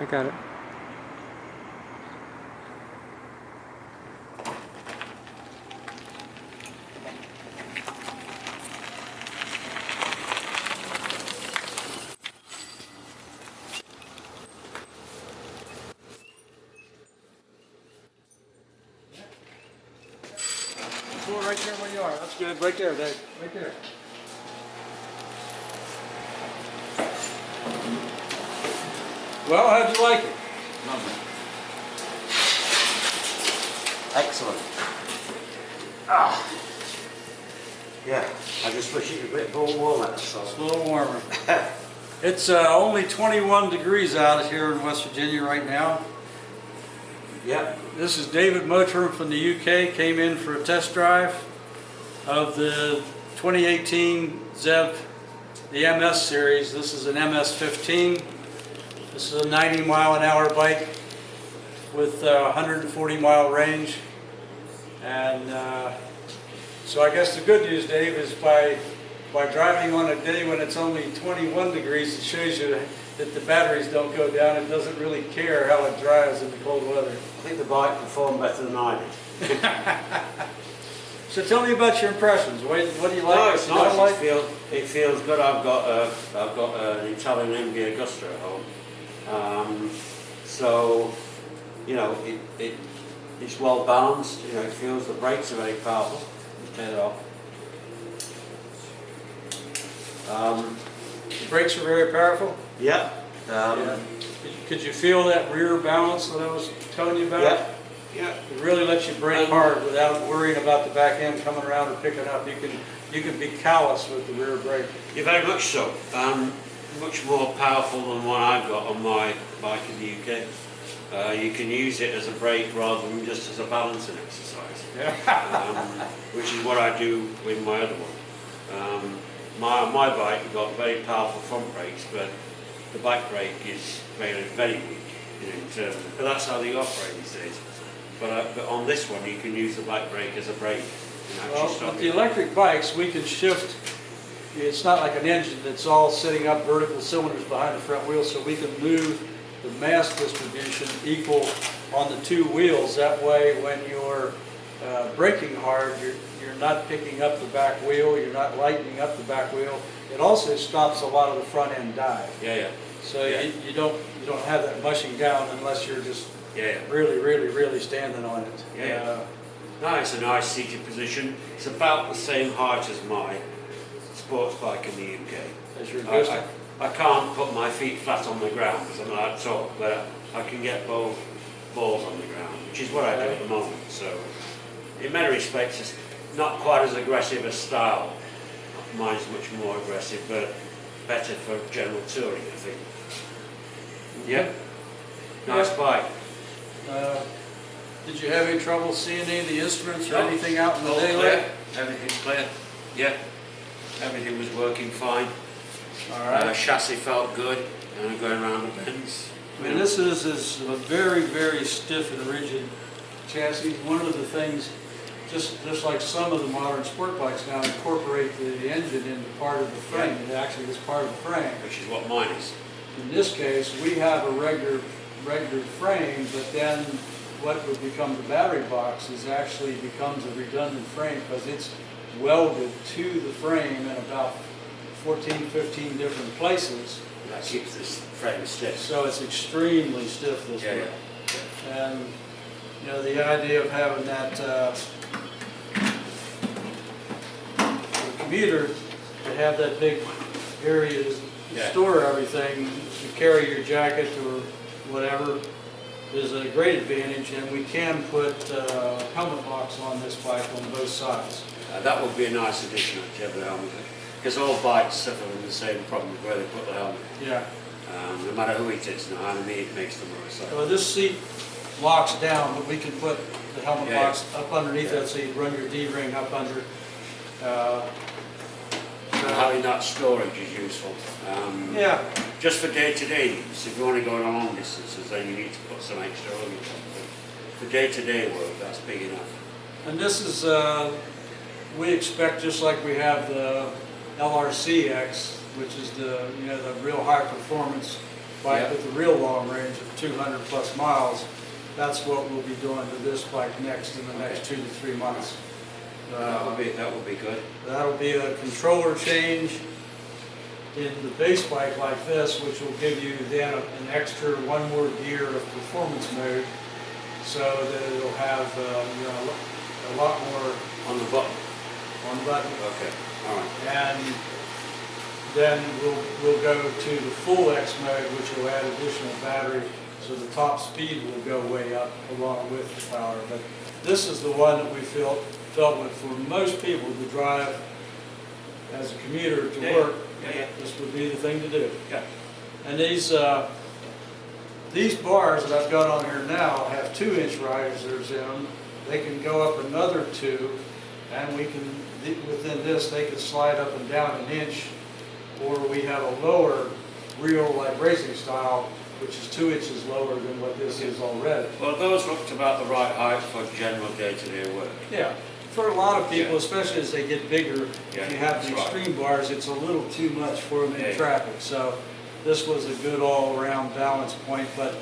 I got it. Pull it right there where you are. That's good. Right there, Dave. Right there. Well, how'd you like it? Lovely. Excellent. Ah. Yeah, I just wish it was a bit more warmer. It's a little warmer. It's only 21 degrees out here in West Virginia right now. Yep. This is David Motorum from the UK. Came in for a test drive of the 2018 ZEV, the MS series. This is an MS-15. This is a 90-mile-an-hour bike with 140-mile range. And so I guess the good news, Dave, is by driving on a day when it's only 21 degrees, it shows you that the batteries don't go down. It doesn't really care how it drives in the cold weather. I think the bike performed better than I did. So tell me about your impressions. What do you like? No, it's nice. Like? It feels good. I've got an Italian MV Augusta at home, so you know it's well balanced. You know, it feels the brakes are very powerful. You turn it off. The brakes are very powerful. Yeah. Yeah. Could you feel that rear balance that I was telling you about? Yeah. Yeah. It really lets you brake hard without worrying about the back end coming around or picking up. You can be callous with the rear brake. Yeah, very much so. Much more powerful than one I've got on my bike in the UK. You can use it as a brake rather than just as a balancing exercise. Yeah. Which is what I do with my other one. My bike got very powerful front brakes, but the back brake is very, very weak. You know, in terms of, but that's how they operate these days. But on this one, you can use the back brake as a brake. Well, with the electric bikes, we can shift. It's not like an engine that's all sitting up vertical cylinders behind the front wheel, so we can move the mass distribution equal on the two wheels. That way, when you're braking hard, you're not picking up the back wheel, you're not lightening up the back wheel. It also stops a lot of the front end dive. Yeah, yeah. So yeah. You don't have that mushing down unless you're just really standing on it. Yeah. No, it's a nice seated position. It's about the same height as my sports bike in the UK. As your Augusta? I can't put my feet flat on the ground because I'm not that tall, but I can get both balls on the ground, which is what I do at the moment. So, in many respects, it's not quite as aggressive as style. Mine's much more aggressive, but better for general touring, I think. Yeah. Nice bike. Did you have any trouble seeing any of the instruments or anything out in the All daylight? clear. Everything's clear. Yeah. Everything was working fine. All right. Chassis felt good. Going around the bends. I mean, this is a very stiff and rigid chassis. One of the things, just like some of the modern sport bikes now, incorporate the engine into part of the frame. It actually is part of the frame. Which is what mine is. In this case, we have a regular frame, but then what would become the battery box actually becomes a redundant frame because it's welded to the frame in about 14-15 different places. That keeps this frame stiff. So it's extremely stiff this way. Yeah. And you know, the idea of having that commuter to have that big area to store everything, to carry your jacket or whatever, is a great advantage. And we can put helmet locks on this bike on both sides. That would be a nice addition to have the helmet, because all bikes suffer from the same problem where they put the helmet. Yeah. No matter who it is, no matter me, it makes the motorcycle. Well, this seat locks down, but we can put the helmet box up underneath that, so you run your D-ring up under. So having that storage is useful. Yeah. Just for day-to-day use, if you want to go on long distances, then you need to put some extra luggage on. For day-to-day work, that's big enough. And this is, we expect, just like we have the LRCX, which is the the real high performance bike Yeah. with the real long range of 200 plus miles. That's what we'll be doing to this bike next in the next 2 to 3 months. That would be good. That'll be a controller change in the base bike like this, which will give you then an extra one more gear of performance mode, so that it'll have a lot more On the button. on the button. Okay. All right. And then we'll go to the full X mode, which will add additional battery, so the top speed will go way up along with the power. But this is the one that we felt would, for most people to drive as a commuter to Yeah, work, yeah. this would be the thing to do. Yeah. And these bars that I've got on here now have 2-inch risers in them. They can go up another 2, and we can, within this, they can slide up and down an inch, or we have a lower real like racing style, which is 2 inches lower than what this is already. Well, those looked about the right height for general day-to-day work. Yeah, for a lot of people, Yeah. especially as they get bigger, Yeah, if you have the that's right. extreme bars, it's a little too much for them in Yeah. traffic. So this was a good all-around balance point, but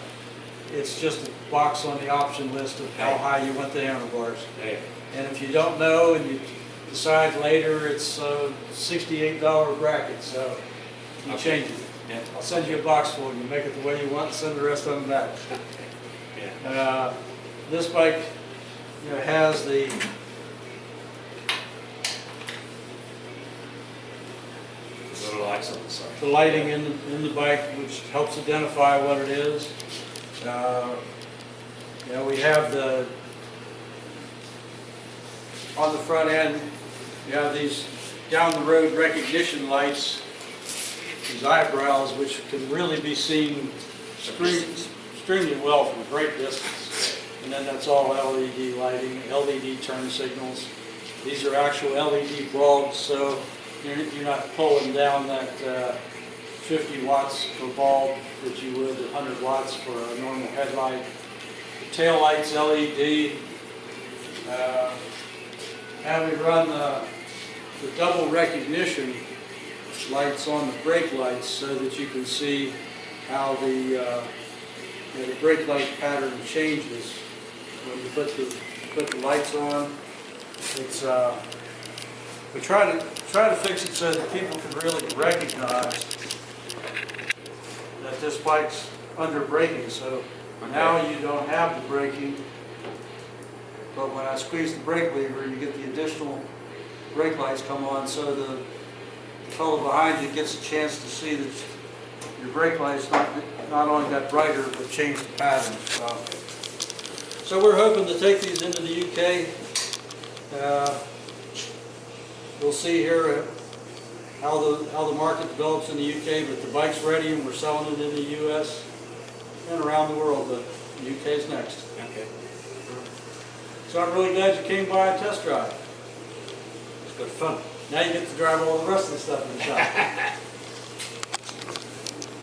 it's just a box on the option list of how Yeah. high you want the handlebars. Yeah. And if you don't know and you decide later, it's a $68 bracket, so you Okay. change it. Yeah. I'll send you a box for you, make it the way you want, and send the rest of them back. Yeah. This bike, has the Little lights on the side. lighting in the bike, which helps identify what it is. We have on the front end, you have these down the road recognition lights, these eyebrows, which can really be seen extremely well from a great distance. And then that's all LED lighting, LED turn signals. These are actual LED bulbs, so you're not pulling down that 50 watts per bulb that you would 100 watts for a normal headlight. The tail lights LED. And we run the double recognition lights on the brake lights so that you can see how the brake light pattern changes when you put the lights on. It's we try to fix it so that people can really recognize that this bike's under braking. So now you don't have the braking, but when I squeeze the brake lever, you get the additional brake lights come on, so the fellow behind you gets a chance to see that your brake lights not only got brighter, but changed the pattern. So we're hoping to take these into the UK. We'll see here how the market develops in the UK, but the bike's ready and we're selling it in the US and around the world, but the UK's next. Okay. So I'm really glad you came by and test drive. It's good fun. Now you get to drive all the rest of the stuff in the shop.